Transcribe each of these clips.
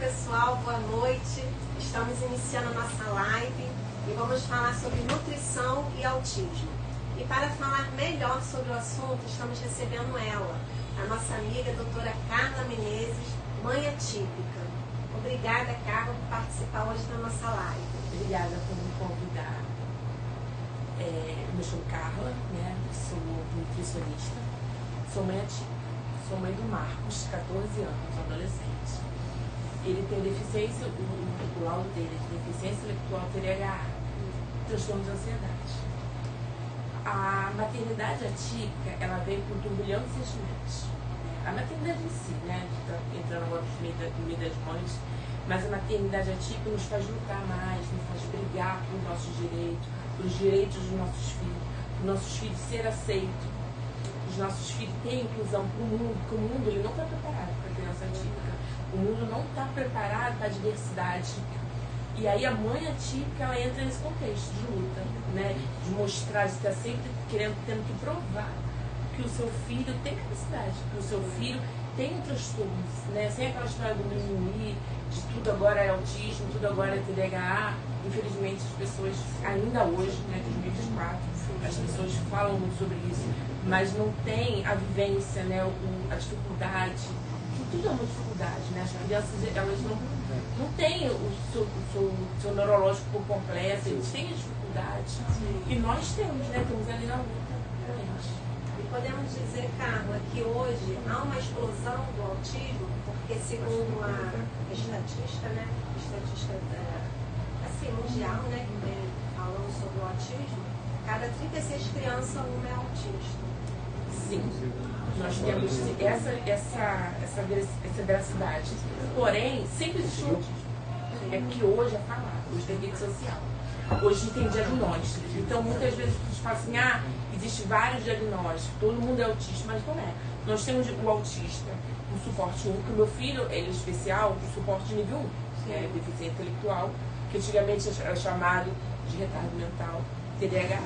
pessoal, boa noite. Estamos iniciando a nossa live e vamos falar sobre nutrição e autismo. E para falar melhor sobre o assunto, estamos recebendo ela, a nossa amiga a doutora Carla Menezes, mãe atípica. Obrigada, Carla, por participar hoje da nossa live. Obrigada por me convidar. Me chamo Carla, né? Sou nutricionista, sou mãe atípica. Sou mãe do Marcos, 14 anos, adolescente. Ele tem deficiência, o laudo dele é de deficiência intelectual TDAH, transtorno de ansiedade. A maternidade atípica, ela veio com um turbilhão de sentimentos. A maternidade em si, né? Entrando agora no meio das mães, mas a maternidade atípica nos faz lutar mais, nos faz brigar pelos nossos direitos, pelos direitos dos nossos filhos, para os nossos filhos ser aceitos, os nossos filhos terem inclusão para o mundo, porque o mundo ele não está preparado para a criança atípica. O mundo não está preparado para a diversidade. E aí a mãe atípica, ela entra nesse contexto de luta, né? De mostrar, de estar sempre tendo que provar que o seu filho tem capacidade, que o seu filho tem um transtorno, né? Sem aquela história do mimimi, de tudo agora é autismo, tudo agora é TDAH. Infelizmente as pessoas, ainda hoje, né, 2024, as pessoas falam muito sobre isso, mas não tem a vivência, né, a dificuldade. Tudo é uma dificuldade, né? As crianças, elas não têm o seu neurológico por completo, eles têm a dificuldade. E nós temos, né? Temos ali na luta. E podemos dizer, Carla, que hoje há uma explosão do autismo, porque segundo a estatística, né? Estatística assim, mundial, né? Que vem falando sobre o autismo, cada 36 crianças, uma é autista. Sim. Nós temos essa veracidade. Porém, sempre existe autismo. É que hoje é falado, hoje tem rede social. Hoje tem diagnóstico. Então, muitas vezes as pessoas falam assim, existe vários diagnósticos, todo mundo é autista, mas não é. Nós temos o autista, o suporte 1, que o meu filho, ele é especial, o suporte nível 1, que é deficiência intelectual, que antigamente era chamado de retardo mental, TDAH.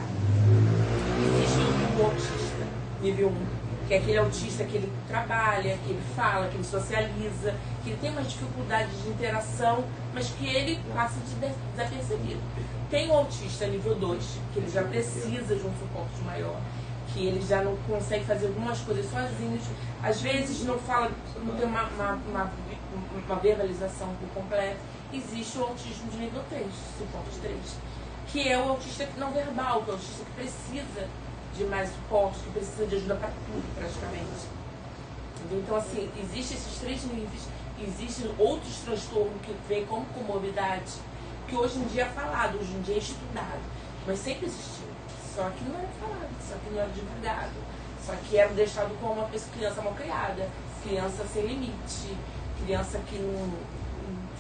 Existe o autista, nível 1, que é aquele autista que ele trabalha, que ele fala, que ele socializa, que ele tem umas dificuldades de interação, mas que ele passa desapercebido. Tem o autista nível 2, que ele já precisa de um suporte maior, que ele já não consegue fazer algumas coisas sozinhos, às vezes não fala, não tem uma verbalização por completo. Existe o autismo de nível 3, suporte 3, que é o autista não verbal, que é o autista que precisa de mais suporte, que precisa de ajuda para tudo, praticamente. Então, assim, existem esses 3 níveis, existem outros transtornos que vêm como comorbidade, que hoje em dia é falado, hoje em dia é estudado, mas sempre existiu. Só que não era falado, só que não era divulgado, só que era deixado como uma criança mal criada, criança sem limite, criança que não,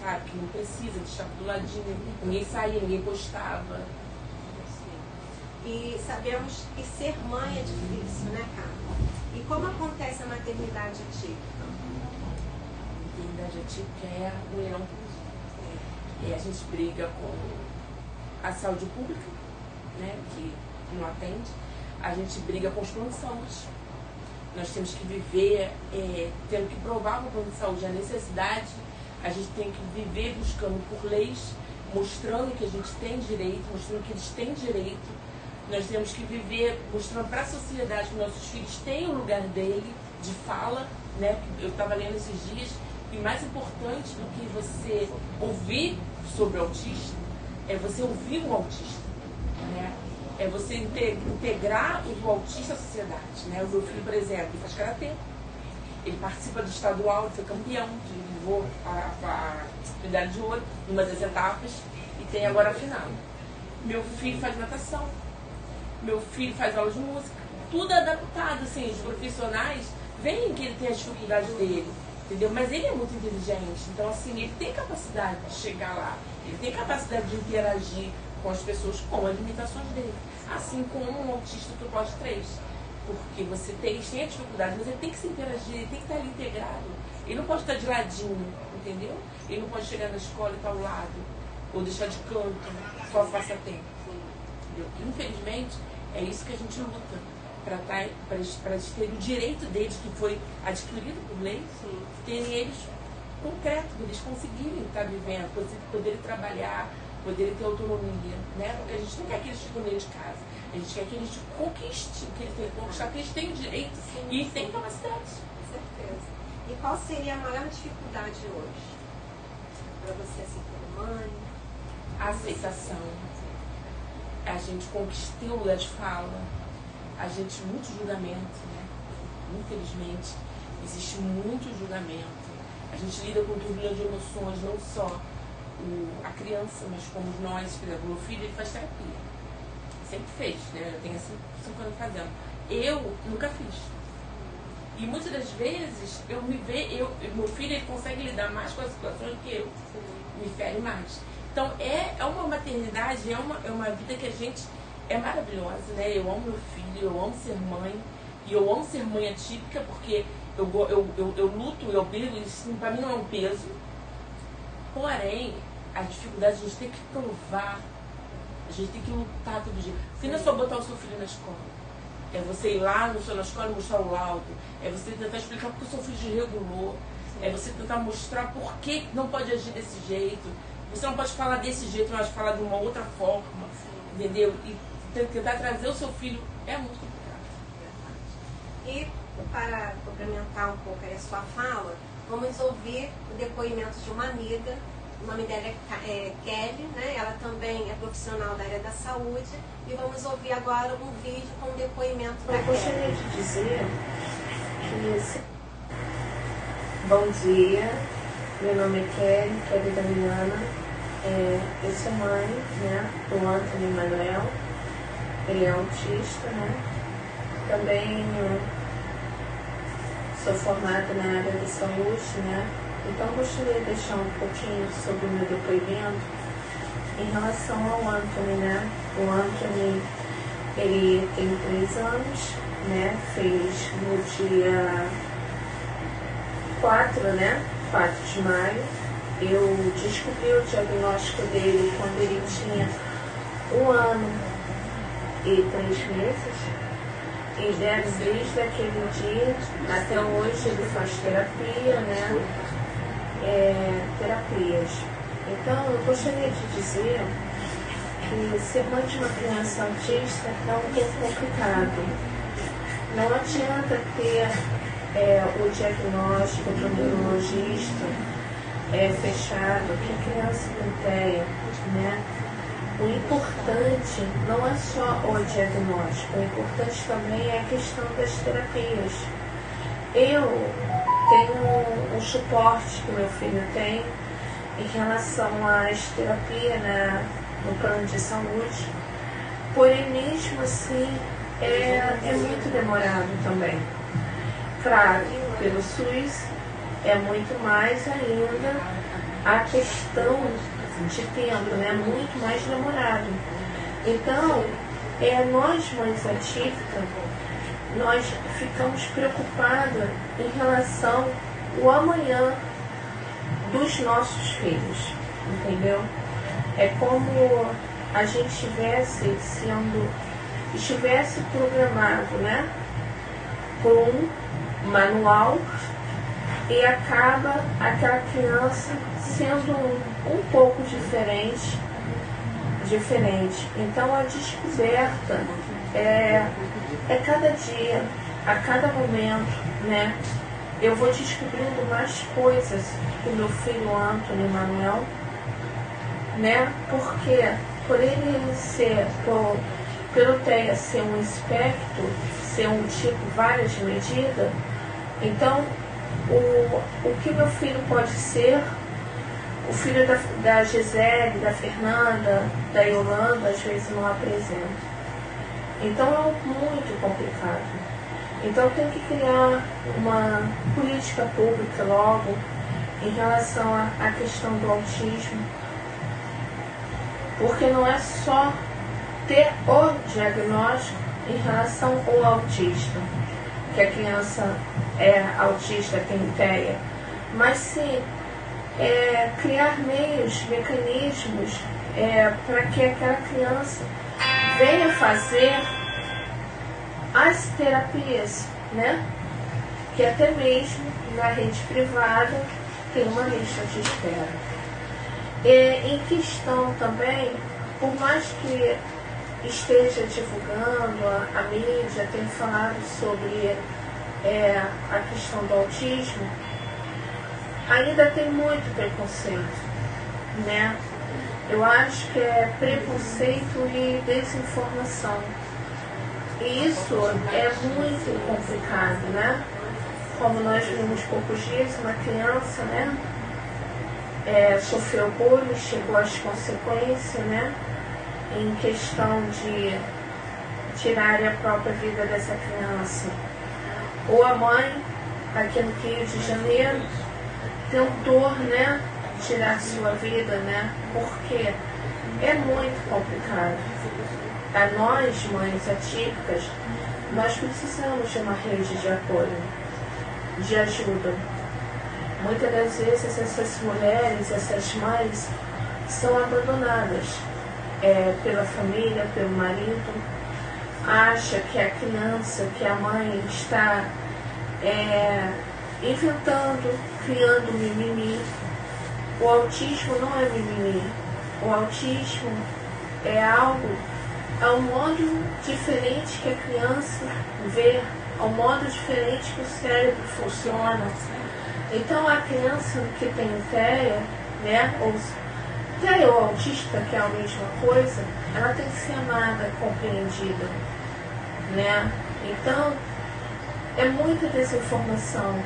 sabe, que não precisa de estar do ladinho, ninguém saía, ninguém postava. E sabemos que ser mãe é difícil, né, Carla? E como acontece a maternidade atípica? A maternidade atípica é um leão e a gente briga com a saúde pública, né, que não atende. A gente briga com os planos de saúde. Nós temos que viver, tendo que provar para o plano de saúde a necessidade. A gente tem que viver buscando por leis, mostrando que a gente tem direito, mostrando que eles têm direito. Nós temos que viver mostrando para a sociedade que nossos filhos têm o lugar dele, de fala, né? Eu estava lendo esses dias, e mais importante do que você ouvir sobre o autismo, é você ouvir o autista, né? É você integrar o autista à sociedade, né? O meu filho, por exemplo, ele faz karatê, ele participa do estadual, ele foi campeão, ele levou a medalha de ouro numa das etapas, e tem agora a final. Meu filho faz natação. Meu filho faz aulas de música, tudo adaptado, assim, os profissionais veem que ele tem as dificuldades dele, entendeu? Mas ele é muito inteligente, então, assim, ele tem capacidade de chegar lá, ele tem capacidade de interagir com as pessoas com as limitações dele, assim como um autista do suporte 3, porque você tem a dificuldade, mas ele tem que se interagir, ele tem que estar ali integrado, ele não pode estar de ladinho, entendeu? Ele não pode chegar na escola e estar ao lado, ou deixar de canto, só passatempo. Infelizmente, é isso que a gente luta, para eles terem o direito deles, que foi adquirido por lei, terem eles concreto, eles conseguirem estar vivendo, poderem trabalhar, poderem ter autonomia, né? Porque a gente não quer que eles fiquem dentro de casa, a gente quer que eles conquistem, que eles tenham que conquistar, que eles têm direito e têm capacidade. Com certeza. E qual seria a maior dificuldade hoje? Para você, assim, como mãe? A aceitação. A gente conquistou o lugar de fala. A gente, muito julgamento, né? Infelizmente, existe muito julgamento. A gente lida com um turbilhão de emoções, não só a criança, mas como nós. Por exemplo, meu filho, ele faz terapia. Sempre fez, né? Eu tenho 5 anos fazendo. Eu nunca fiz. E muitas das vezes, meu filho, ele consegue lidar mais com as situações do que eu. Me fere mais. Então, é uma maternidade, é uma vida que a gente é maravilhosa, né? Eu amo meu filho, eu amo ser mãe. E eu amo ser mãe atípica, porque eu luto, eu brigo, isso pra mim não é um peso. Porém, a dificuldade a gente tem que provar, a gente tem que lutar todo dia. Porque não é só botar o seu filho na escola. É você ir lá na escola e mostrar o laudo. É você tentar explicar porque o seu filho desregulou. É você tentar mostrar por que não pode agir desse jeito. Você não pode falar desse jeito, mas falar de uma outra forma. Entendeu? E tentar trazer o seu filho é muito complicado. E para complementar um pouco aí a sua fala, vamos ouvir o depoimento de uma amiga. O nome dela é Kelly, né? Ela também é profissional da área da saúde. E vamos ouvir agora um vídeo com o depoimento da Kelly. Eu gostaria de dizer que... Bom dia, meu nome é Kelly Damiana. Eu sou mãe, né, do Antônio Manuel. Ele é autista, né? Também sou formada na área da saúde, né? Então gostaria de deixar um pouquinho sobre o meu depoimento em relação ao Antônio, né? O Antônio, ele tem 3 anos, né? Fez no dia 4, né? 4 de maio. Eu descobri o diagnóstico dele quando ele tinha 1 ano e 3 meses. E desde aquele dia até hoje ele faz terapia, né? Terapias. Então eu gostaria de dizer que ser mãe de uma criança autista é um pouco complicado. Não adianta ter o diagnóstico do neurologista fechado, que a criança tem TEA, né? O importante não é só o diagnóstico, o importante também é a questão das terapias. Eu tenho um suporte que meu filho tem em relação às terapias no plano de saúde, porém mesmo assim é muito demorado também. Claro, pelo SUS é muito mais ainda a questão de tempo, né? Muito mais demorado. Então, nós mães atípicas, nós ficamos preocupadas em relação ao amanhã dos nossos filhos, entendeu? É como a gente estivesse programado, né? Por um manual e acaba aquela criança sendo um pouco diferente. Então a descoberta é cada dia, a cada momento, né? Eu vou descobrindo mais coisas do meu filho Antônio Manuel, né? Porque por ele ser, pelo TEA ser um espectro, ser um tipo várias medidas, então o que meu filho pode ser, o filho da Gisele, da Fernanda, da Yolanda, às vezes não apresenta. Então é muito complicado. Então tem que criar uma política pública logo em relação à questão do autismo, porque não é só ter o diagnóstico em relação ao autista, que a criança é autista, tem TEA, mas sim criar mecanismos para que aquela criança venha fazer as terapias, né? Que até mesmo na rede privada tem uma lista de espera. Em questão também, por mais que esteja divulgando, a mídia tem falado sobre a questão do autismo, ainda tem muito preconceito, né? Eu acho que é preconceito e desinformação. E isso é muito complicado, né? Como nós vimos poucos dias, uma criança, né? Sofreu bullying, chegou às consequências, né? Em questão de tirar a própria vida dessa criança. Ou a mãe, aqui no Rio de Janeiro, tentou, né? Tirar sua vida, né? Porque é muito complicado. A nós, mães atípicas, nós precisamos de uma rede de apoio, de ajuda. Muitas das vezes essas mulheres, essas mães, são abandonadas pela família, pelo marido. Acha que a criança, que a mãe está inventando, criando mimimi. O autismo não é mimimi. O autismo é um modo diferente que a criança vê, é um modo diferente que o cérebro funciona. Então a criança que tem TEA, né, ou TEA ou autista, que é a mesma coisa, ela tem que ser amada, compreendida, né? Então é muita desinformação,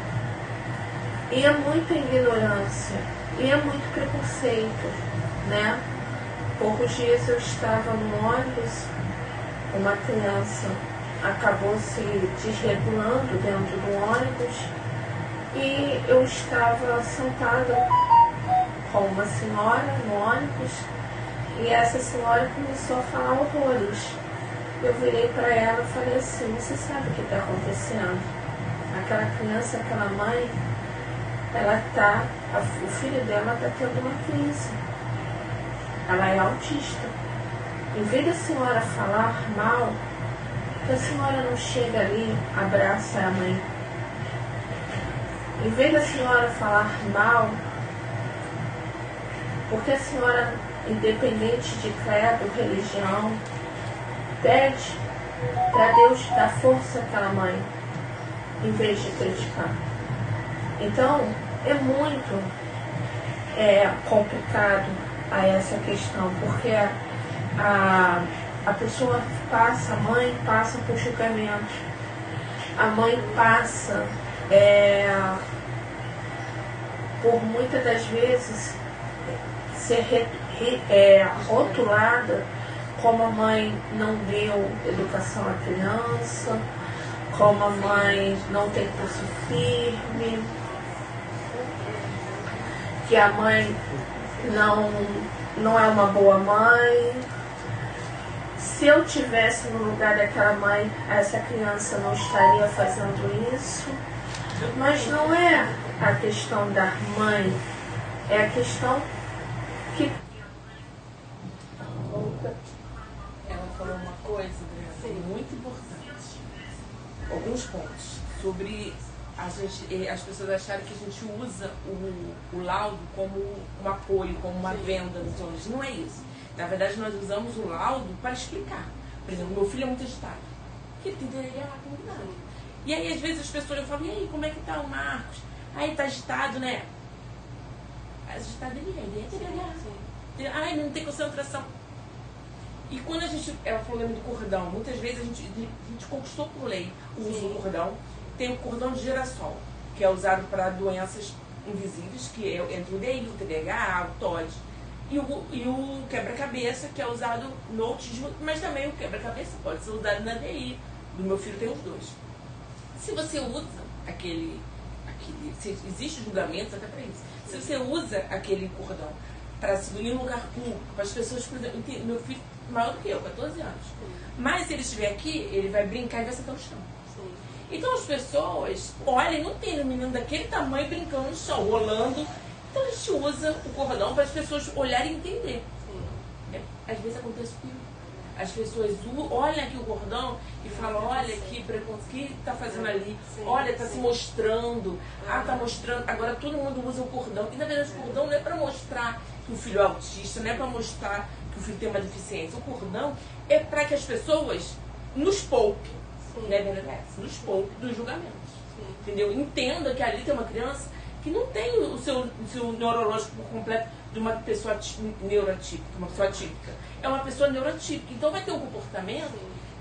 e é muita ignorância, e é muito preconceito, né? Poucos dias eu estava no ônibus, uma criança acabou se desregulando dentro do ônibus e eu estava sentada com uma senhora no ônibus e essa senhora começou a falar horrores. Eu virei para ela e falei assim: você sabe o que está acontecendo? Aquela criança, aquela mãe, o filho dela está tendo uma crise. Ela é autista. Em vez da senhora falar mal, que a senhora não chega ali, abraça a mãe. Em vez da senhora falar mal, porque a senhora, independente de credo, religião, pede para Deus dar força àquela mãe, em vez de criticar. Então, é muito complicado a essa questão, porque a pessoa passa, a mãe passa por julgamento, a mãe passa por muitas das vezes ser rotulada como a mãe não deu educação à criança, como a mãe não tem pulso firme, que a mãe não é uma boa mãe. Se eu tivesse no lugar daquela mãe, essa criança não estaria fazendo isso. Mas não é a questão da mãe, é a questão que... Ela falou uma coisa, Adriana, muito importante. Alguns pontos sobre as pessoas acharem que a gente usa o laudo como um apoio, como uma venda nos olhos. Não é isso. Na verdade, nós usamos o laudo para explicar. Por exemplo, meu filho é muito agitado. Ele tem TDAH, combinado. E aí, às vezes, as pessoas falam: e aí, como é que tá o Marcos? Aí, tá agitado, né? Agitado ele é TDAH. Ai, não tem concentração. E quando ela falou do cordão, muitas vezes a gente conquistou por lei o uso do cordão. Tem o cordão de girassol, que é usado para doenças invisíveis, que é entre o DI, o TDAH, o TOD. E o quebra-cabeça, que é usado no autismo, mas também o quebra-cabeça pode ser usado na DI. Do meu filho tem os dois. Se você usa existe julgamentos até para isso. Se você usa aquele cordão para seguir em um lugar público, para as pessoas, por exemplo, meu filho maior do que eu, 14 anos. Mas se ele estiver aqui, ele vai brincar e vai sentar no chão. Então as pessoas olham, não tem um menino daquele tamanho brincando no chão, rolando. Então a gente usa o cordão para as pessoas olharem e entender. Às vezes acontece pior. as pessoas olham aqui o cordão e falam, olha que preconceito, o que está fazendo ali? Olha, está se mostrando. Está mostrando. Agora todo mundo usa o cordão. E na verdade o cordão não é para mostrar que o filho é autista, não é para mostrar que o filho tem uma deficiência. O cordão é para que as pessoas nos poupem, né, nos poupem dos julgamentos. Entendeu? Entenda que ali tem uma criança que não tem o seu neurológico por completo de uma pessoa neurotípica, uma pessoa atípica. É uma pessoa neurotípica. Então vai ter um comportamento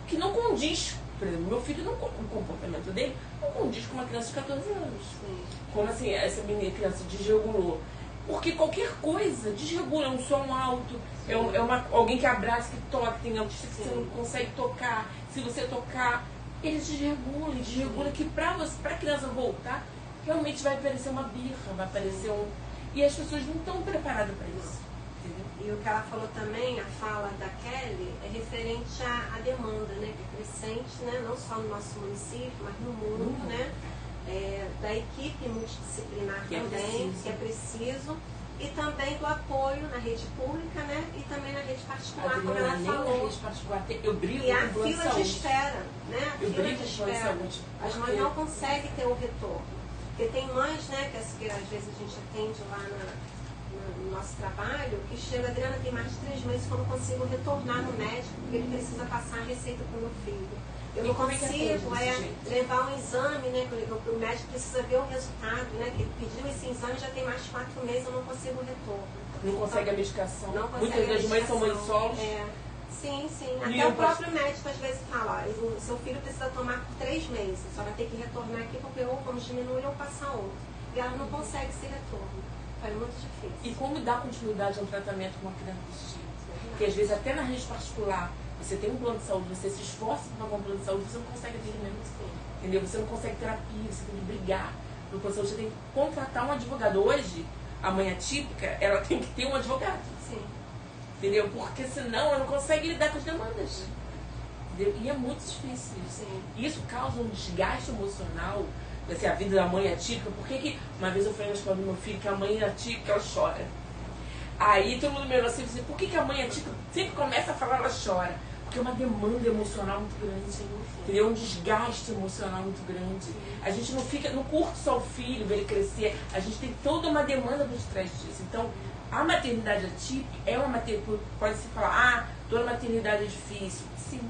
que não condiz. Por exemplo, meu filho, o comportamento dele não condiz com uma criança de 14 anos. Como assim, essa menina criança desregulou. Porque qualquer coisa desregula, é um som alto, alguém que abraça, que toca, tem autista que você não consegue tocar. Se você tocar, ele desregula que para a criança voltar, realmente vai aparecer uma birra, vai aparecer E as pessoas não estão preparadas para isso. Entendeu? E o que ela falou também, a fala da Kelly, é referente à demanda, né, que é crescente, né, não só no nosso município, mas no mundo, né, da equipe multidisciplinar também, que é preciso, e também do apoio na rede pública, né, e também na rede particular, como ela falou. Na rede particular, eu brigo e a com fila de espera, né, a eu fila de espera. As mães não conseguem ter o retorno. Porque tem mães, né, que às vezes a gente atende lá no nosso trabalho, que chega, Adriana, tem mais de 3 meses que eu não consigo retornar no médico, porque ele precisa passar a receita para o meu filho. Eu não consigo levar um exame, né, que o médico precisa ver o resultado, né, que ele pediu esse exame, já tem mais de 4 meses, eu não consigo retorno. Não consegue a medicação. Muitas das mães são mães solos. Sim. Até o próprio médico às vezes fala, o seu filho precisa tomar por 3 meses, só vai ter que retornar aqui porque ou vamos diminuir ou passar outro. E ela não consegue esse retorno. É muito difícil. E como dar continuidade a um tratamento com uma criança desse tipo? Porque às vezes até na rede particular, você tem um plano de saúde, você se esforça para pagar um plano de saúde, você não consegue atendimento. Entendeu? Você não consegue terapia, você tem que brigar no plano de saúde, você tem que contratar um advogado. Hoje, a mãe atípica, ela tem que ter um advogado. Sim. Entendeu? Porque senão ela não consegue lidar com as demandas. Entendeu? E é muito difícil isso. Isso causa um desgaste emocional, assim, a vida da mãe atípica. Por que uma vez eu falei na escola do meu filho que a mãe atípica, ela chora? Aí todo mundo me olhou assim e disse, por que a mãe atípica sempre começa a falar, ela chora? Porque é uma demanda emocional muito grande. Entendeu? Um desgaste emocional muito grande. A gente não fica, não curte só o filho, ver ele crescer. A gente tem toda uma demanda por trás disso. Então, a maternidade atípica é uma maternidade, pode-se falar, toda maternidade é difícil. Sim.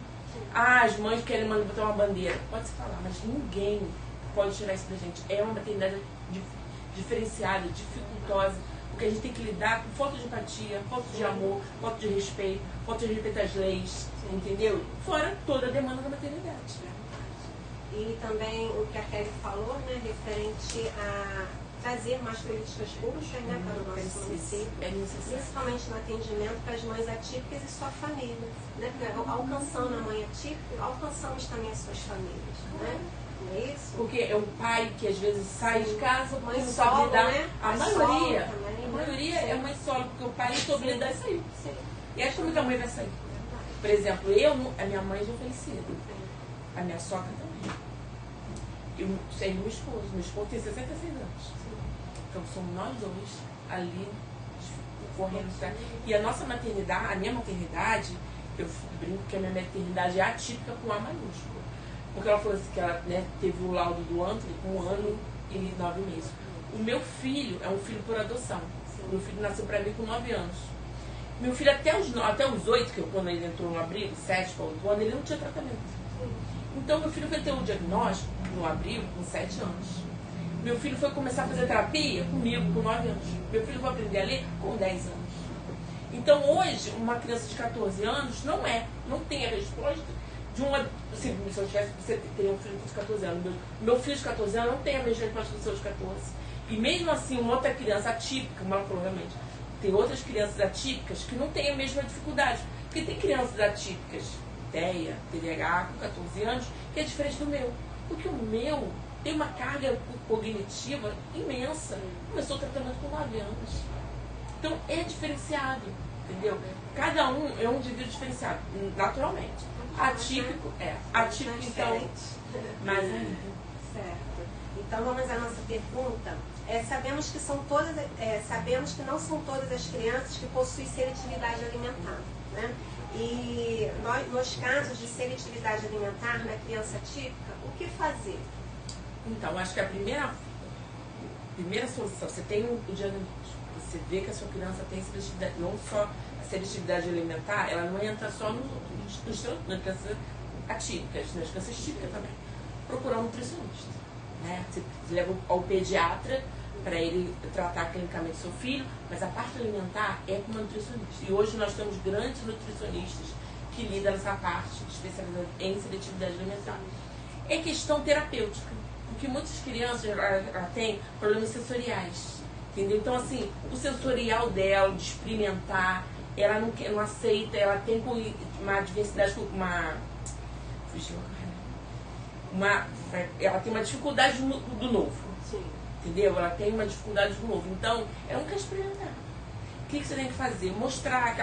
As mães querem botar uma bandeira. Pode-se falar, mas ninguém pode tirar isso da gente. É uma maternidade diferenciada, dificultosa, porque a gente tem que lidar com falta de empatia, falta de amor, falta de respeito, falta de respeitar as leis, entendeu? Fora toda a demanda da maternidade. E também o que a Kelly falou, né, referente a trazer mais políticas públicas, né, para o nosso município, principalmente no atendimento para as mães atípicas e sua família. Né? Alcançando a mãe atípica, alcançamos também as suas famílias. Né? Não é isso? Porque é um pai que às vezes sai de casa porque mãe não sabe solo, lidar. Né? A maioria também, é mãe solo, porque o pai soube lidar e saiu. Sim. E acho que muita mãe vai sair. Por exemplo, a minha mãe já falecida. A minha sogra também. Eu sei meu esposo tem 66 anos. Então somos nós dois ali correndo. E a nossa maternidade, a minha maternidade, eu brinco que a minha maternidade é atípica com A maiúsculo. Porque ela falou assim que ela, né, teve o laudo do Anthony com 1 ano e 9 meses. O meu filho é um filho por adoção. Meu filho nasceu para mim com 9 anos. Meu filho até os 8, que quando ele entrou no abrigo, 7 para 8 anos, ele não tinha tratamento. Então meu filho foi ter um diagnóstico no abrigo com 7 anos. Meu filho foi começar a fazer terapia comigo com 9 anos. Meu filho foi aprender a ler com 10 anos. Então hoje, uma criança de 14 anos não tem a resposta de uma... Se eu tivesse, você teria um filho de 14 anos. Meu filho de 14 anos não tem a mesma resposta dos seus 14. E mesmo assim, uma outra criança atípica, como ela falou realmente, tem outras crianças atípicas que não têm a mesma dificuldade. Porque tem crianças atípicas, TEA, TDAH, com 14 anos, que é diferente do meu. Porque o meu tem uma carga cognitiva imensa. Começou o tratamento com 9 anos. Então é diferenciado, entendeu? Cada um é um indivíduo diferenciado, naturalmente. Atípico, atípico então, mas ainda. Certo. Então vamos à nossa pergunta. sabemos que não são todas as crianças que possuem seletividade alimentar, né? E nos casos de seletividade alimentar na criança típica, o que fazer? Então, acho que a primeira solução, você tem o diagnóstico, você vê que a sua criança tem seletividade, não só a seletividade alimentar, ela não entra só nas crianças atípicas, nas crianças típicas também. Procurar um nutricionista, né? Você leva ao pediatra para ele tratar clinicamente seu filho, mas a parte alimentar é com uma nutricionista. E hoje nós temos grandes nutricionistas que lidam nessa parte especializada em seletividade alimentar. É questão terapêutica, porque muitas crianças ela têm problemas sensoriais, entendeu? Então, assim, o sensorial dela, de experimentar, ela não aceita, ela tem uma diversidade, ela tem uma dificuldade do novo. Sim. Entendeu? Ela tem uma dificuldade do novo. Então, ela não quer experimentar. O que você tem que fazer? Mostrar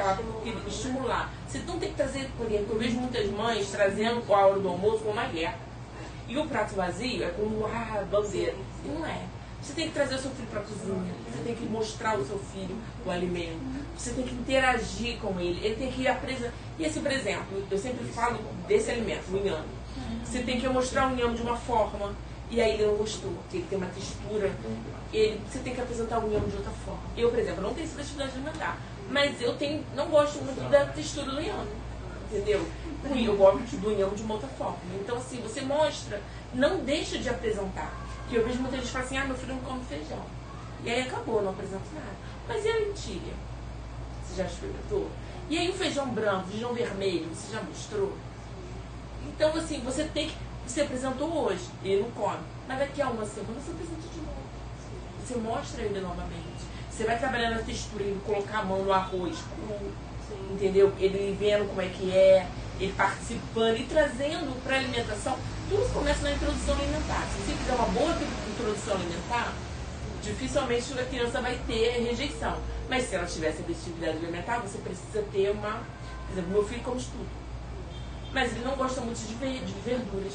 estimular. Você não tem que trazer, por exemplo, eu vejo muitas mães trazendo a hora do almoço como uma guerra. E o prato vazio é como bandeira. E não é. Você tem que trazer o seu filho para a cozinha. Você tem que mostrar ao seu filho o alimento. Você tem que interagir com ele. Ele tem que ir apresentar. E assim, por exemplo, eu sempre falo desse alimento, o inhame. Você tem que mostrar o inhame de uma forma. E aí ele não gostou, porque ele tem uma textura. Você tem que apresentar o inhame de outra forma. Eu, por exemplo, não tenho seletividade alimentar, mas eu não gosto muito da textura do inhame. Entendeu? Eu gosto do inhame de uma outra forma. Então, assim, você mostra, não deixa de apresentar. Que eu vejo muita gente falar assim, meu filho não come feijão. E aí acabou, não apresento nada. Mas e a lentilha? Você já experimentou? E aí o feijão branco, o feijão vermelho, você já mostrou? Então, assim, você apresentou hoje, ele não come. Mas daqui a uma semana você apresenta de novo. Você mostra ele novamente. Você vai trabalhando a textura, ele colocar a mão no arroz cru, entendeu? Ele vendo como é que é, ele participando e trazendo para a alimentação. Tudo começa na introdução alimentar. Se você fizer uma boa introdução alimentar, dificilmente a criança vai ter rejeição. Mas se ela tiver seletividade alimentar, você precisa ter uma... Por exemplo, meu filho come tudo. Mas ele não gosta muito de verduras.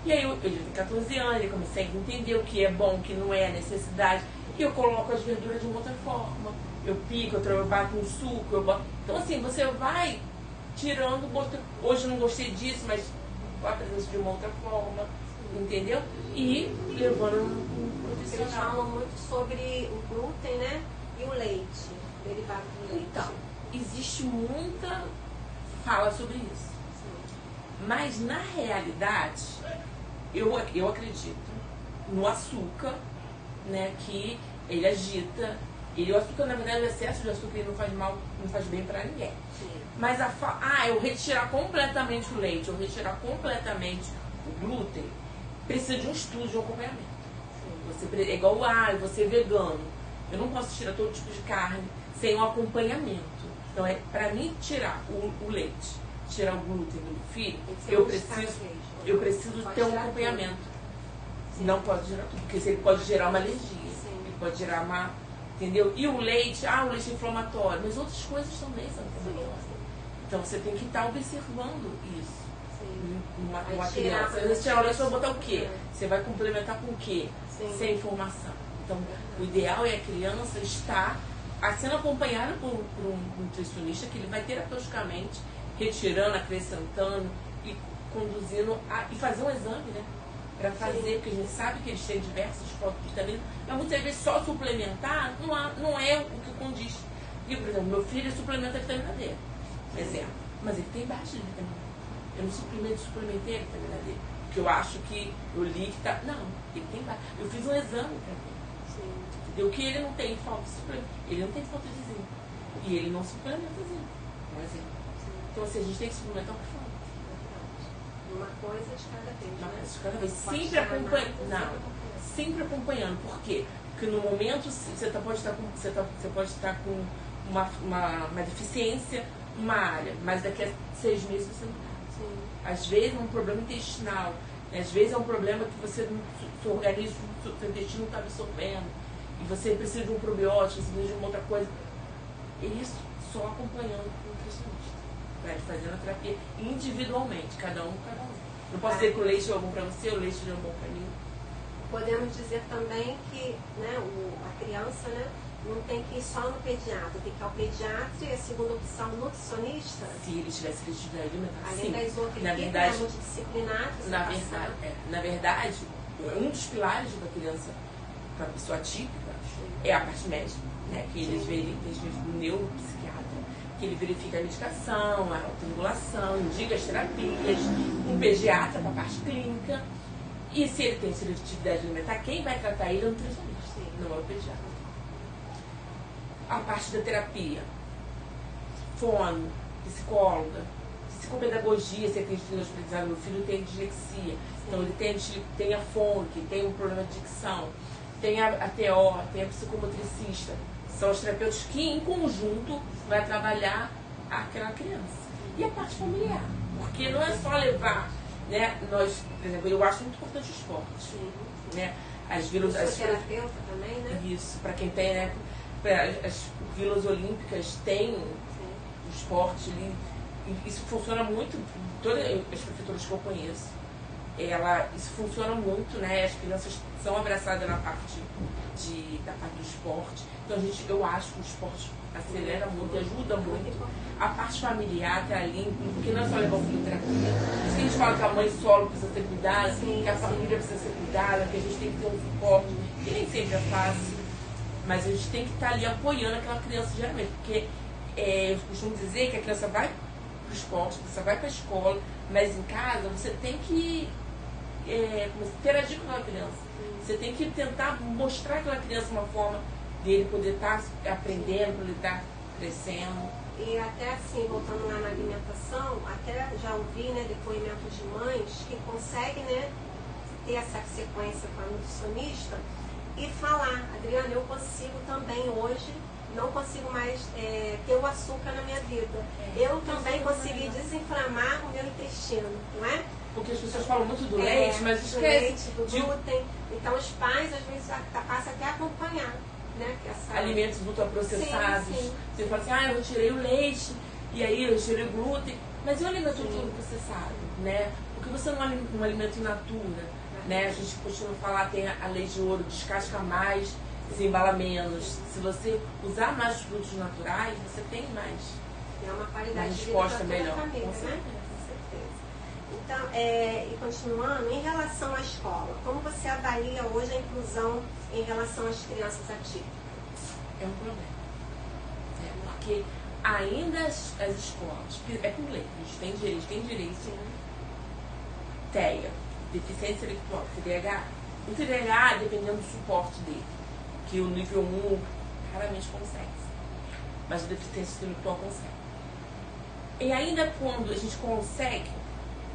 E aí ele tem 14 anos, ele começa a entender o que é bom, o que não é, a necessidade. E eu coloco as verduras de uma outra forma. Eu pico, eu bato um suco, eu boto... Então assim, você vai tirando, hoje eu não gostei disso, mas a presença de uma outra forma, entendeu? E levando um profissional. Eles falam muito sobre o glúten, né? E o leite, derivado do leite. Então, existe muita fala sobre isso. Mas na realidade, eu acredito no açúcar, né, que ele agita. O açúcar, na verdade, o excesso de açúcar ele não faz mal, não faz bem pra ninguém. Sim. Mas eu retirar completamente o leite, eu retirar completamente o glúten, precisa de um estudo, de um acompanhamento. É igual o alho, você é vegano. Eu não posso tirar todo tipo de carne sem um acompanhamento. Então, pra mim, tirar o leite, tirar o glúten do filho, eu preciso ter um acompanhamento. Sim. Não pode gerar tudo, porque ele pode gerar uma alergia. Sim. Ele pode gerar uma... Entendeu? E o leite é inflamatório, mas outras coisas também são inflamatórias. Então você tem que estar observando isso. Sim. Uma criança. Você tirar o leite, vai botar o quê? Você vai complementar com o quê? Sim. Sem informação. Então, o ideal é a criança estar sendo acompanhada por um nutricionista, que ele vai terapeuticamente retirando, acrescentando e conduzindo e fazer um exame, né? Para fazer, porque a gente sabe que eles têm diversos focos de vitamina, mas muitas vezes só suplementar não é o que condiz. E, por exemplo, meu filho suplementa a vitamina D, exemplo, mas ele tem baixa de vitamina D. Eu não suplementei a vitamina D, porque eu acho que eu li que tá. Não, ele tem baixa. Eu fiz um exame para ele. Entendeu? Que ele não tem falta de suplemento. Ele não tem falta de zinco. E ele não suplementa zinco, por exemplo. Então, assim, a gente tem que suplementar o que falta. Uma coisa de cada vez. Uma coisa de cada vez. Sempre acompanhando. Não, sempre acompanhando. Por quê? Porque no momento você pode estar com uma deficiência, uma área, mas daqui a 6 meses você não está. Às vezes é um problema intestinal, né? Às vezes é um problema que seu organismo, seu intestino não está absorvendo, e você precisa de um probiótico, você precisa de uma outra coisa. Isso só acompanhando o nutricionista. Fazendo a terapia individualmente, cada um. Não posso dizer que o leite é bom para você, o leite não é bom para mim. podemos dizer também que, né, a criança, né, não tem que ir só no pediatra, tem que ir ao pediatra e a segunda opção, nutricionista. Se ele tivesse criatividade alimentar, além sim. das outras Na equipes, verdade, né, multidisciplinar, que você passa. na verdade, um dos pilares da criança para a pessoa típica é a parte médica, né? Que eles verificam o neuropsiquiatra, que ele verifica a medicação, a autorregulação, indica as terapias, um pediatra para a parte clínica. E se ele tem seletividade alimentar, quem vai tratar ele é o nutricionista, não é o pediatra. A parte da terapia, fono, psicóloga, psicopedagogia, se ele tem aprendizado, meu filho tem dislexia, então ele tem a FONC, tem um problema de dicção, tem a TO, tem a psicomotricista. São os terapeutas que, em conjunto, vai trabalhar aquela criança. E a parte familiar, porque não é só levar, né? Nós, por exemplo, eu acho muito importante o esporte. Né? As vilas, terapeuta também, né? Isso, para quem tem, né? As vilas olímpicas têm o esporte ali. Isso funciona muito, todas as prefeituras que eu conheço. Isso funciona muito, né? As crianças são abraçadas na parte da parte do esporte. Então eu acho que o esporte acelera muito, ajuda muito. A parte familiar tá ali, porque não é só levar o filho em terapia. A gente fala que a mãe solo precisa ser cuidada, que a família precisa ser cuidada, que a gente tem que ter um suporte, que nem sempre é fácil. Mas a gente tem que estar ali apoiando aquela criança geralmente, porque eu costumo dizer que a criança vai para o esporte, você vai para a escola, mas em casa você tem que interagir com aquela criança. Você tem que tentar mostrar àquela criança uma forma dele poder estar aprendendo, poder estar crescendo. E até assim, voltando lá na alimentação, até já ouvi, né, depoimentos de mães que conseguem, né, ter essa sequência com a nutricionista e falar, Adriana, eu consigo também hoje, não consigo mais ter o açúcar na minha vida. Eu também consegui desinflamar o meu intestino, não é? Porque as pessoas falam muito do leite, mas esquece. Do leite, do glúten. Então os pais às vezes passam até a acompanhar, né? Alimentos ultraprocessados. Sim. Você fala assim, eu tirei o leite, e aí eu tirei o glúten. Mas e o alimento ultraprocessado, né? Porque você não é um alimento in natura, né? A gente costuma falar, tem a lei de ouro, descasca mais, desembala menos. Se você usar mais os produtos naturais, você tem mais. É uma qualidade de resposta melhor. Família, Com certeza. Né? Então, e continuando, em relação à escola, como você avalia hoje a inclusão em relação às crianças atípicas? É um problema. Porque ainda as escolas, é por lei, eles têm direito, TEA, deficiência intelectual, TDAH. O TDAH, dependendo do suporte dele, que o nível 1 raramente consegue, mas a deficiência intelectual consegue. E ainda quando a gente consegue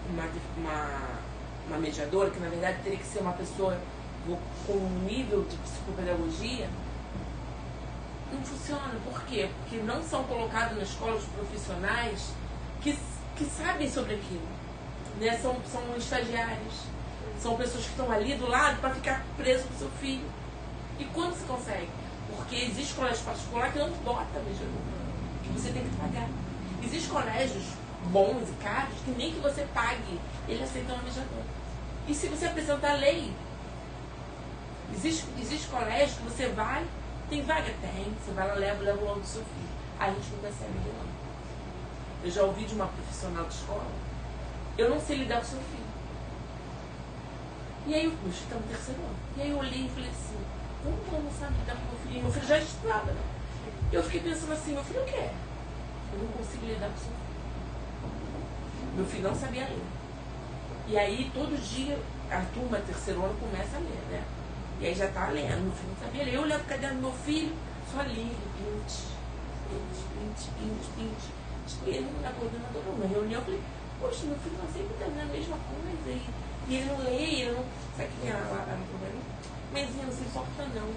uma mediadora, que na verdade teria que ser uma pessoa com um nível de psicopedagogia, não funciona. Por quê? Porque não são colocados na escola os profissionais que sabem sobre aquilo. Né? São estagiários, são pessoas que estão ali do lado para ficar preso com o seu filho. E quando se consegue? Porque existe colégio particular que não bota mediador, que você tem que pagar. Existem colégios bons e caros que nem que você pague, ele aceita uma mediadora. E se você apresentar a lei, existe colégio que você vai, tem vaga? Tem, você vai lá, leva o nome do seu filho. Aí a gente não recebe ele não. Eu já ouvi de uma profissional de escola, eu não sei lidar com o seu filho. E aí meu filho está no terceiro ano. E aí eu olhei e falei assim, como que eu não sabe lidar com o meu filho? Meu filho já estudava, né? Eu fiquei pensando assim, meu filho o quê? Eu não consigo lidar com o seu filho. Meu filho não sabia ler. E aí, todo dia, a turma, terceiro ano, começa a ler, né? E aí já tá lendo, meu filho não sabia ler. Eu olhava pro caderno do meu filho, só lia, 20. E ele, na coordenadora, numa reunião, eu falei, poxa, meu filho tá sempre terminando a mesma coisa. E ele não lê, ele não... Sabe o que é lá no programa? Mas não se importa não.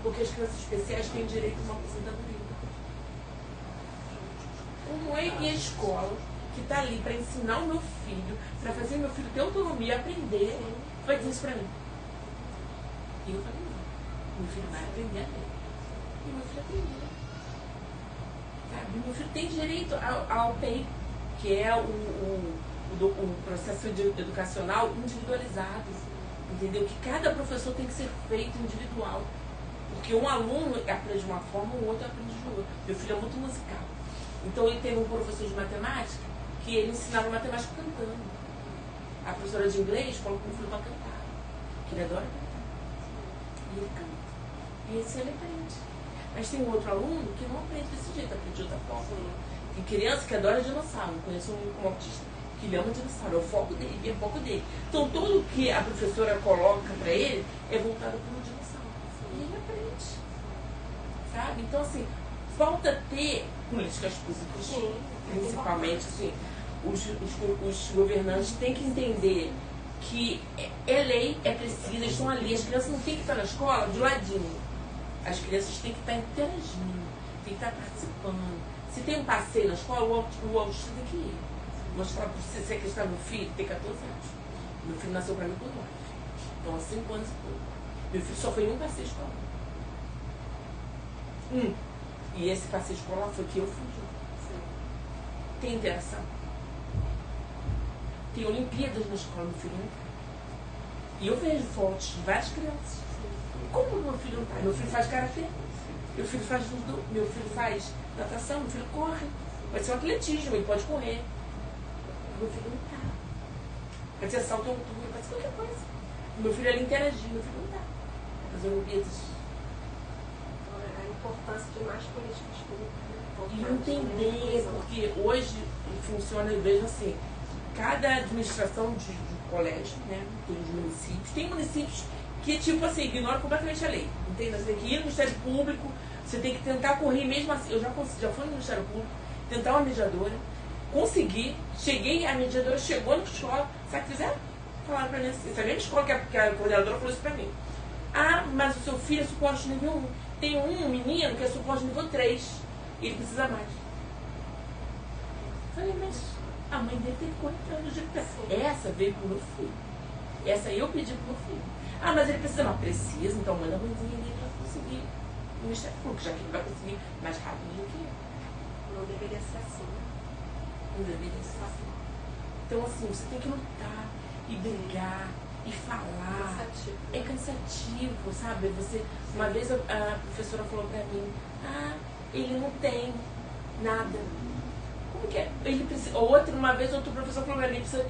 Porque as crianças especiais têm direito a uma aposentadoria. Como é que a escola, que está ali para ensinar o meu filho, para fazer meu filho ter autonomia, aprender, vai dizer isso para mim? E eu falei, não. Meu filho vai aprender a ler. E meu filho aprendeu. Sabe? Meu filho tem direito ao PEI, que é o processo educacional individualizado. Entendeu? Que cada professor tem que ser feito individual. Porque um aluno aprende de uma forma, o outro aprende de outra. Meu filho é muito musical. Então ele teve um professor de matemática que ele ensinava matemática cantando. A professora de inglês colocou o filho para cantar. Que ele adora cantar. E ele canta. E esse ele aprende. Mas tem um outro aluno que não aprende desse jeito, aprende de outra forma. Tem criança que adora dinossauro. Eu conheço um autista que ele ama dinossauro, é o foco dele, é o foco dele. Então tudo que a professora coloca para ele é voltado para o dinossauro. E ele aprende. Sabe? Então assim, falta ter políticas públicas, principalmente assim, os governantes têm que entender que é lei, é preciso, eles estão ali, as crianças não têm que estar na escola de ladinho. As crianças têm que estar interagindo, têm que estar participando. Se tem um passeio na escola, o autista tem que ir. Mostrar para você, se é que está meu filho, tem 14 anos. Meu filho nasceu para mim com 9. Então, há 5 anos e pouco. Meu filho só foi em um passeio escolar. E esse passeio escolar foi que eu fui junto. Tem interação. Tem Olimpíadas na escola, meu filho não está. E eu vejo fotos de várias crianças. Como meu filho não está? Meu filho faz karatê, meu filho faz judô, meu filho faz natação, meu filho corre. Pode ser um atletismo, ele pode correr. Meu filho não está. Pode ser salto em altura, pode ser qualquer coisa. Meu filho ele interagir, meu filho não está. As Olimpíadas. A importância de mais políticas públicas. E entender, porque hoje funciona, eu vejo assim, cada administração de colégio, né, tem os municípios, tem municípios que, tipo assim, ignoram completamente a lei. Entende? Você tem que ir no Ministério Público, você tem que tentar correr mesmo assim. Eu já fui no Ministério Público, tentar uma mediadora, consegui, cheguei, a mediadora chegou na escola, sabe o que fizeram? Falaram pra mim assim, essa mesma escola que a coordenadora falou isso pra mim. Ah, mas o seu filho é suporte nível 1. Tem um menino que é suporte nível 3. E ele precisa mais. Falei, mas a mãe dele tem 40 anos de educação. Essa veio pro meu filho. Essa eu pedi pro meu filho. Ah, mas ele precisa mais. Precisa, então manda a mãezinha dele pra conseguir o Ministério Público, já que ele vai conseguir mais rápido do que eu. Não deveria ser assim. Não deveria ser assim. Então, assim, você tem que lutar e brigar e falar. Cansativo. É cansativo, sabe? Uma vez a professora falou pra mim, ele não tem nada. Como que é? Ele precisa, uma vez outro professor falou pra mim, precisa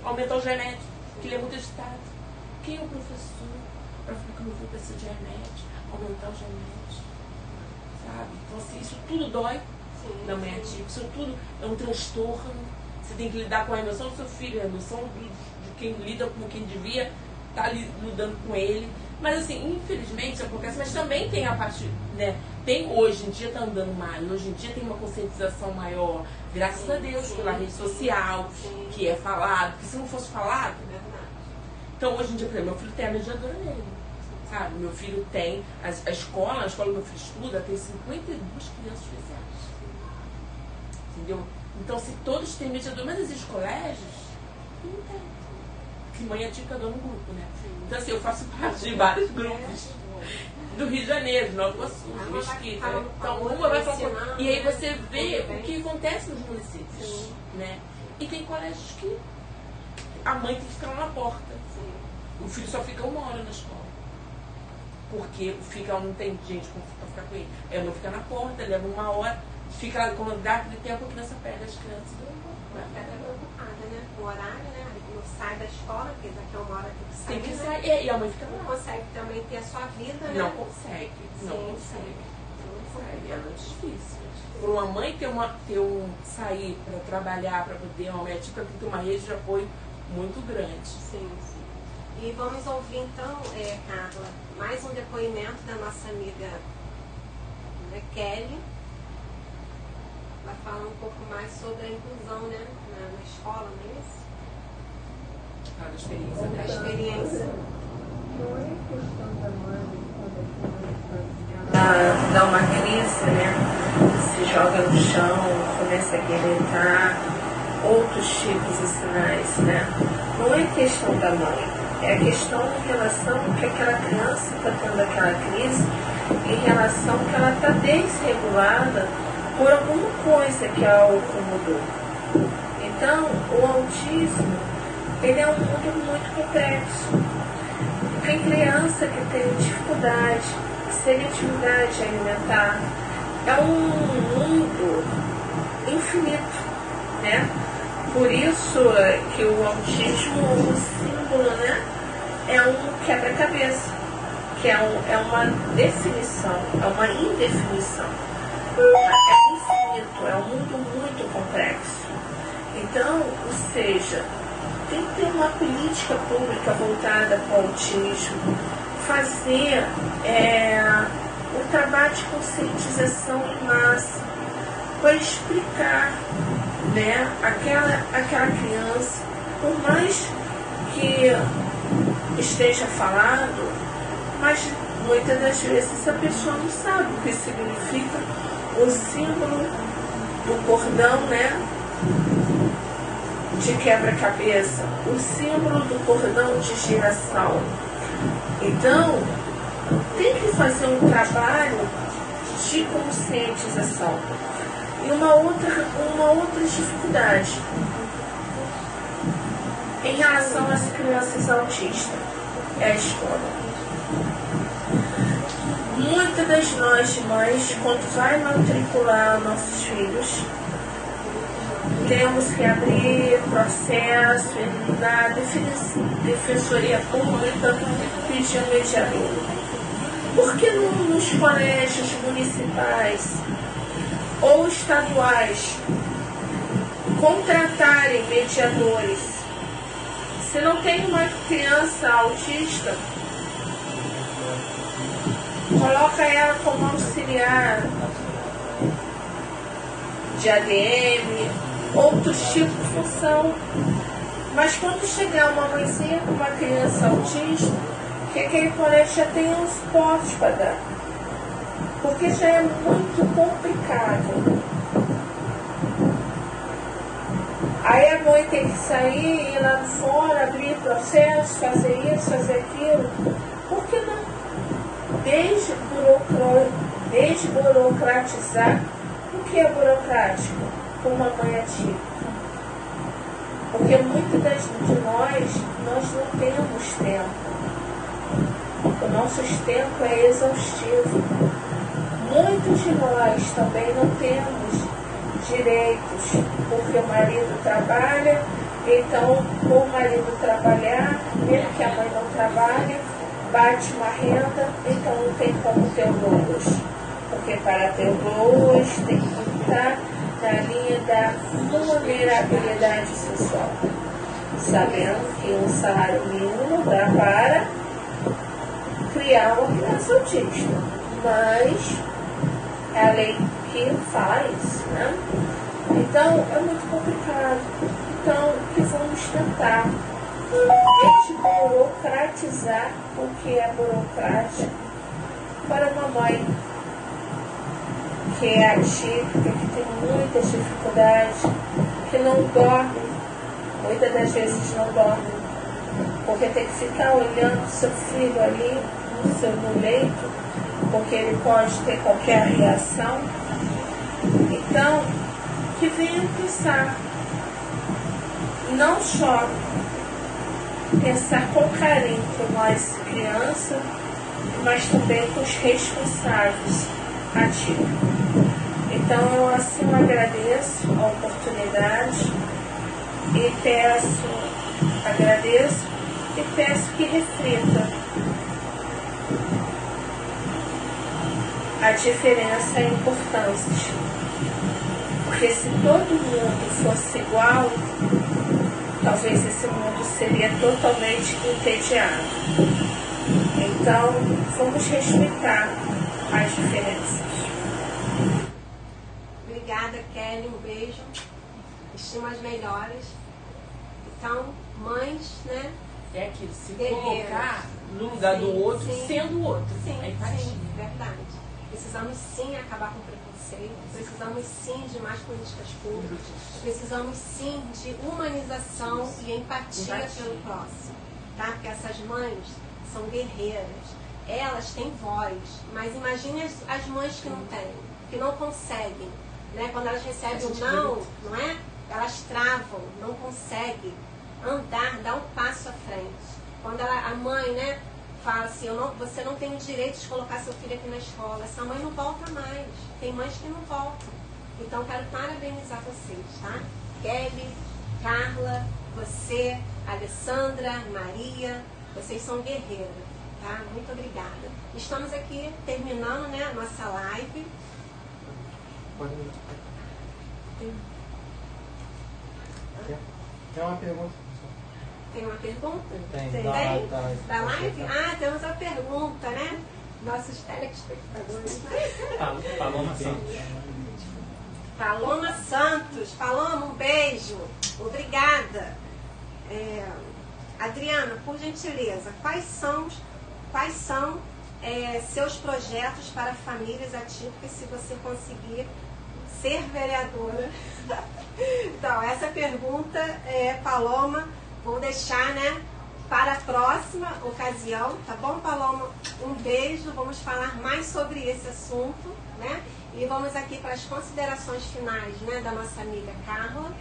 aumentar o genético, porque ele é muito agitado. Quem é o professor para falar que o meu filho precisa de remédio, aumentar o genético? Sabe? Então, assim, isso tudo dói na mãe ativa, isso tudo é um transtorno. Você tem que lidar com a emoção do seu filho, a emoção de quem lida com quem devia estar lidando com ele. Mas assim, infelizmente isso acontece, mas também tem a parte, né? Tem, hoje em dia está andando mais, hoje em dia tem uma conscientização maior, graças a Deus, pela rede social, que é falado, porque se não fosse falado, então hoje em dia, por exemplo, meu filho tem a mediadora dele, sabe? Meu filho tem, a escola que meu filho estuda, tem 52 crianças especiais, entendeu? Então se todos têm mediador, mas esses colégios, não tem. Que mãe é cada um grupo, né? Então assim, eu faço parte de vários grupos do Rio de Janeiro, de Nova Iguaçu, de Mesquita. Então uma vai falar. E aí você vê o que acontece nos municípios, né? E tem colégios que a mãe tem que ficar lá na porta. O filho só fica 1 hora na escola. Porque não tem gente para ficar com ele. Aí a mãe fica na porta, leva 1 hora, fica lá quando dá aquele tempo, a criança pega as crianças. Ela é preocupada, né? O horário, né? Não sai da escola, porque daqui a 1 hora tem que sair. E a mãe fica lá. Não consegue também ter a sua vida, né? Não consegue. Não consegue. É muito difícil. Para uma mãe sair para trabalhar, para poder aumentar, tem que ter uma rede de apoio muito grande. Sim. E vamos ouvir então, Carla, mais um depoimento da nossa amiga, né, Kelly. Vai falar um pouco mais sobre a inclusão, né, na escola, não é isso? Da experiência dela. Da experiência. Não é questão da mãe quando ela dá uma crise, né? Se joga no chão, começa a gritar, outros tipos de sinais, né? Não é questão da mãe, é a questão em relação que aquela criança está tendo aquela crise, em relação que ela está desregulada por alguma coisa que a incomodou. Então, o autismo, ele é um mundo muito complexo. Tem criança que tem dificuldade, seletividade alimentar. É um mundo infinito, né? Por isso que o autismo, o símbolo, né, é um quebra-cabeça, que é uma definição, é uma indefinição. É infinito, é um mundo muito complexo. Então, ou seja, tem que ter uma política pública voltada para o autismo, fazer o trabalho de conscientização em massa, para explicar, né, aquela criança, por mais que esteja falado, mas muitas das vezes a pessoa não sabe o que significa o símbolo do cordão, né, de quebra-cabeça, o símbolo do cordão de girassol. Então, tem que fazer um trabalho de conscientização. E uma outra dificuldade em relação às crianças autistas é a escola. Muitas das nós mães, quando vai matricular nossos filhos, temos que abrir processo na Defensoria Pública pedindo mediador. Por que nos colégios municipais ou estaduais contratarem mediadores? Se não tem uma criança autista, coloca ela como auxiliar de ADM, outros tipos de função. Mas quando chegar uma mãezinha com uma criança autista, que aquele colégio já tem um suporte para dar. Porque já é muito complicado. Aí a mãe tem que sair, ir lá fora, abrir processo, fazer isso, fazer aquilo. Por que não? Desburocratizar. O que é burocrático? Uma mãe ativa. Porque muitas de nós não temos tempo. O nosso tempo é exaustivo. Muitos de nós também não temos direitos, porque o marido trabalha, então, por o marido trabalhar, mesmo que a mãe não trabalhe, bate uma renda, então não tem como ter o GLOS. Porque para ter o GLOS tem que estar na linha da vulnerabilidade social, sabendo que um salário mínimo não dá para criar uma criança autista, mas é a lei que fala isso, né? Então é muito complicado. Então o que vamos tentar? Desburocratizar o que é burocrático para uma mãe que é atípica, que tem muitas dificuldades, que não dorme, muitas das vezes não dorme, porque tem que ficar olhando seu filho ali no leito, porque ele pode ter qualquer reação. Então, que venham pensar, não só pensar com carinho com nós crianças, mas também com os responsáveis ativos. Então eu assim agradeço a oportunidade e agradeço e peço que reflita a diferença e a importância. Porque se todo mundo fosse igual, talvez esse mundo seria totalmente entediado. Então, vamos respeitar as diferenças. Obrigada, Kelly. Um beijo. Estimo as melhores. Então, mães, né? É aquilo, se guerreiras. Colocar no lugar do outro, sim. sendo o outro. Sim, É empatia. sim, verdade. Precisamos sim acabar com o preconceito, precisamos sim de mais políticas públicas, precisamos sim de humanização e empatia pelo próximo, tá? Porque essas mães são guerreiras, elas têm voz, mas imagine as mães que não têm, que não conseguem, né? Quando elas recebem o não é? Elas travam, não conseguem andar, dar um passo à frente. Quando a mãe, né, fala assim, você não tem o direito de colocar seu filho aqui na escola, essa mãe não volta mais. Tem mães que não voltam. Então, quero parabenizar vocês, tá? Kelly, Carla, você, Alessandra, Maria, vocês são guerreiras, tá? Muito obrigada. Estamos aqui terminando, né, a nossa live. Tem uma pergunta. Tem uma pergunta? Tem. Da live? Ah, temos a pergunta, né? Nossos telespectadores. Paloma Santos. Paloma Santos. Paloma, um beijo. Obrigada. Adriana, por gentileza, quais são seus projetos para famílias atípicas se você conseguir ser vereadora? Então, essa pergunta, Paloma, vou deixar, né, para a próxima ocasião, tá bom, Paloma? Um beijo, vamos falar mais sobre esse assunto, né? E vamos aqui para as considerações finais, né, da nossa amiga Carla.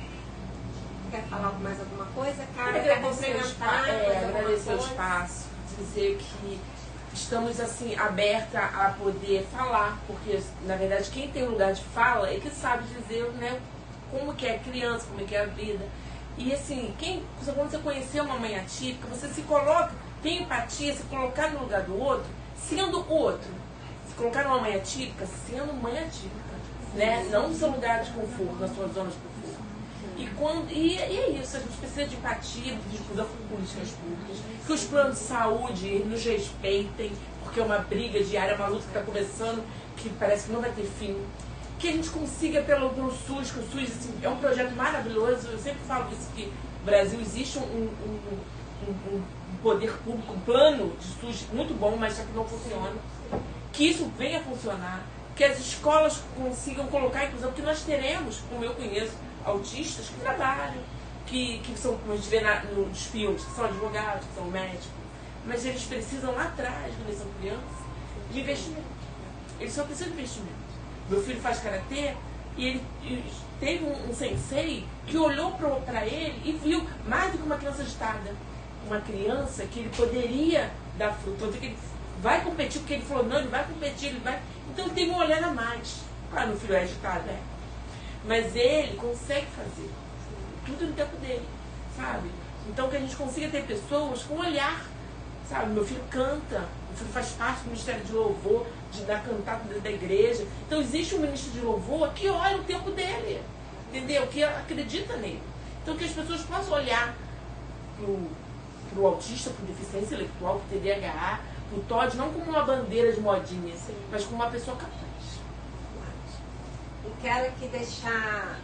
Quer falar mais alguma coisa, Carla? Quer complementar? Agradecer o espaço, dizer que estamos assim aberta a poder falar, porque na verdade quem tem lugar de fala é que sabe dizer, né, como que é a criança, como que é a vida. E assim, quando você conhecer uma mãe atípica, você se coloca, tem empatia, se colocar no lugar do outro, sendo o outro. Se colocar numa mãe atípica, sendo mãe atípica, né? Não no seu lugar de conforto, na sua zona de conforto. E é isso, a gente precisa de empatia, de discussão com políticas públicas, que os planos de saúde nos respeitem, porque é uma briga diária, uma luta que está começando, que parece que não vai ter fim. Que a gente consiga pelo SUS, que o SUS assim, é um projeto maravilhoso. Eu sempre falo isso, que no Brasil existe um poder público, um plano de SUS muito bom, mas só que não funciona. Que isso venha a funcionar, que as escolas consigam colocar inclusão, porque nós teremos, como eu conheço, autistas que trabalham, que são, como a gente vê nos filmes, que são advogados, que são médicos, mas eles precisam lá atrás, quando eles são crianças, de investimento. Eles só precisam de investimento. Meu filho faz karatê e ele teve um sensei que olhou para ele e viu mais do que uma criança agitada. Uma criança que ele poderia dar fruto. Que ele vai competir, porque ele falou, não, ele vai competir, ele vai. Então ele tem um olhar a mais. Claro, meu filho é agitado, né? Mas ele consegue fazer tudo no tempo dele, sabe? Então que a gente consiga ter pessoas com olhar, sabe? Meu filho canta, meu filho faz parte do Ministério de Louvor, da cantata da igreja. Então existe um ministro de louvor que olha o tempo dele, entendeu? Que acredita nele. Então que as pessoas possam olhar pro autista, pro deficiência intelectual, pro TDAH, pro TOD, não como uma bandeira de modinha, mas como uma pessoa capaz. E quero aqui deixar,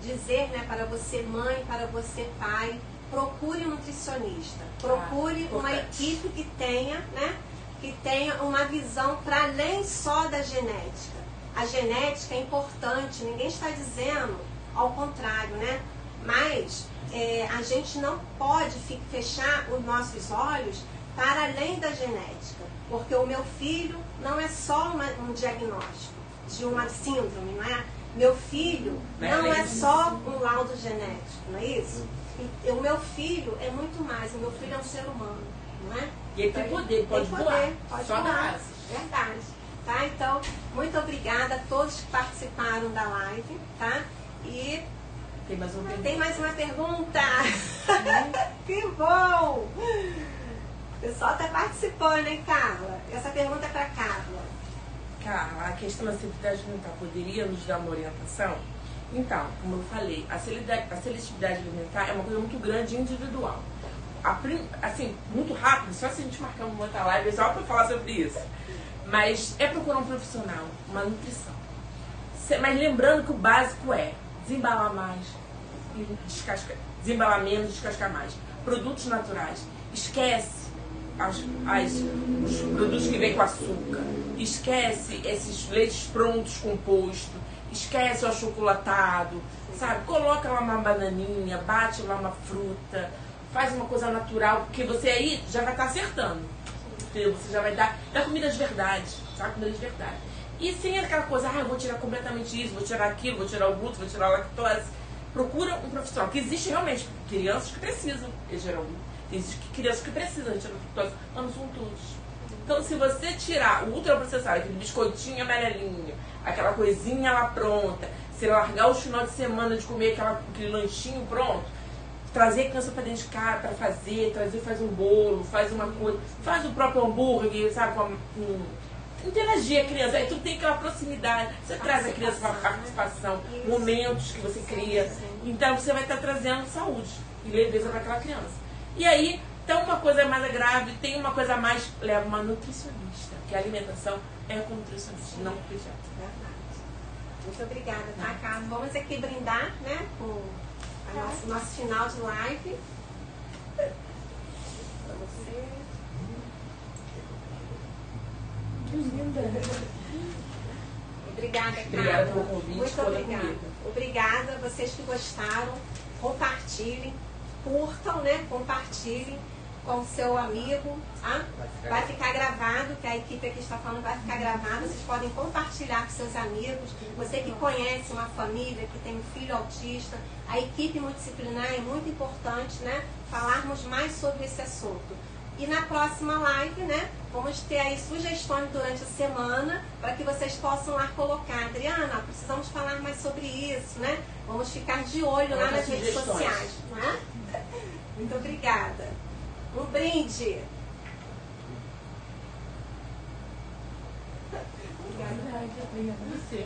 dizer, né, para você mãe, para você pai, procure um nutricionista, procure uma equipe que tenha, né, que tenha uma visão para além só da genética. A genética é importante, ninguém está dizendo ao contrário, né? Mas a gente não pode fechar os nossos olhos para além da genética, porque o meu filho não é só um diagnóstico de uma síndrome, não é? Meu filho não é só um laudo genético, não é isso? E o meu filho é muito mais, o meu filho é um ser humano, não é? E ele tem poder, pode voar. Pode só voar. Verdade. Tá? Então, muito obrigada a todos que participaram da live, tá? E tem mais uma pergunta. Tem mais uma pergunta. Que bom! O pessoal está participando, hein, Carla? Essa pergunta é para Carla. Carla, a questão da seletividade alimentar poderia nos dar uma orientação? Então, como eu falei, a seletividade alimentar é uma coisa muito grande e individual. Assim, muito rápido, só se a gente marcar uma outra live só para falar sobre isso. Mas é procurar um profissional, uma nutrição. Mas lembrando que o básico é desembalar mais, desembalar menos, descascar mais. Produtos naturais. Esquece os produtos que vêm com açúcar. Esquece esses leites prontos compostos. Esquece o achocolatado, sabe? Coloca lá uma bananinha, bate lá uma fruta, faz uma coisa natural, porque você aí já vai estar acertando. Entendeu? Você já vai dar comida de verdade, sabe? Comida de verdade. E sem aquela coisa, eu vou tirar completamente isso, vou tirar aquilo, vou tirar o glúten, vou tirar a lactose. Procura um profissional, que existe realmente crianças que precisam de gerar glúten. Tem crianças que precisam de lactose, mas não são todos. Então, se você tirar o ultraprocessado, aquele biscoitinho amarelinho, aquela coisinha lá pronta, se largar o final de semana de comer aquele lanchinho pronto, trazer a criança para dentro de casa para fazer, faz um bolo, faz uma coisa, faz o próprio hambúrguer, sabe, interagir a criança, aí tu tem aquela proximidade, você traz a criança para participação, momentos que você cria, então você vai estar trazendo saúde e leveza para aquela criança. E aí, então uma coisa mais grave, tem uma coisa a mais, leva uma nutricionista, que a alimentação é com nutricionista, não com pediatra. Muito obrigada, tá, Carlos? Vamos aqui brindar, né, com o nosso final de live. Para você. Obrigada, Carlos. Obrigada pelo convite. Muito obrigada. Obrigada. Vocês que gostaram, compartilhem, curtam, né? Compartilhem com o seu amigo, tá? Vai ficar gravado, que a equipe aqui está falando, vai ficar gravado. Vocês podem compartilhar com seus amigos. Você que conhece uma família que tem um filho autista, a equipe multidisciplinar é muito importante, né? Falarmos mais sobre esse assunto. E na próxima live, né, vamos ter aí sugestões durante a semana para que vocês possam lá colocar. Adriana, precisamos falar mais sobre isso, né? Vamos ficar de olho lá nas redes sociais, né? Muito obrigada. Um brinde. Obrigada a você.